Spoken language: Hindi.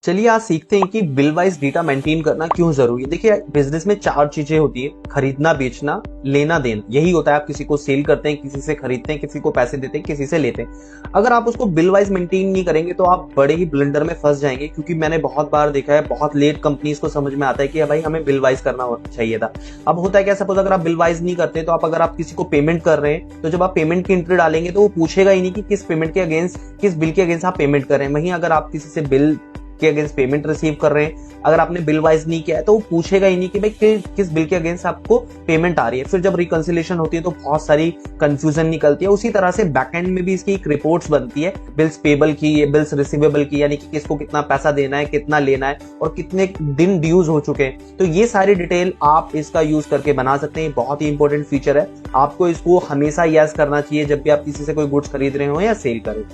चलिए आज सीखते हैं कि बिल वाइज डेटा मेंटेन करना क्यों जरूरी है। देखिए बिजनेस में 4 चीजें होती है, खरीदना, बेचना, लेना, देना। यही होता है, आप किसी को सेल करते हैं, किसी से खरीदते हैं, किसी को पैसे देते हैं, किसी से लेते हैं। अगर आप उसको बिल वाइज मेंटेन नहीं करेंगे तो आप बड़े ही ब्लंडर में फंस जाएंगे, क्योंकि मैंने बहुत बार देखा है, बहुत लेट कंपनीज को समझ में आता है कि भाई हमें बिल वाइज करना चाहिए था। अब होता है क्या, सपोज अगर आप बिल वाइज नहीं करते तो अगर आप किसी को पेमेंट कर रहे हैं तो जब आप पेमेंट की एंट्री डालेंगे तो वो पूछेगा ही नहीं कि किस पेमेंट के अगेंस्ट, किस बिल के अगेंस्ट आप पेमेंट कर रहे हैं। वहीं अगर आप किसी से बिल के अगेंस्ट पेमेंट रिसीव कर रहे हैं, अगर आपने बिल वाइज नहीं किया है तो वो पूछेगा ही नहीं कि भाई किस बिल के अगेंस्ट आपको पेमेंट आ रही है। फिर जब रिकंसिलेशन होती है तो बहुत सारी कंफ्यूजन निकलती है। उसी तरह से बैकएंड में भी इसकी एक रिपोर्ट्स बनती है, बिल्स पेबल की, बिल्स रिसीवेबल की, यानी कि किसको कितना पैसा देना है, कितना लेना है और कितने दिन ड्यूज हो चुके हैं। तो ये सारी डिटेल आप इसका यूज करके बना सकते हैं। बहुत ही इंपॉर्टेंट फीचर है, आपको इसको हमेशा यस करना चाहिए जब भी आप किसी से कोई गुड्स खरीद रहे हो या सेल करें।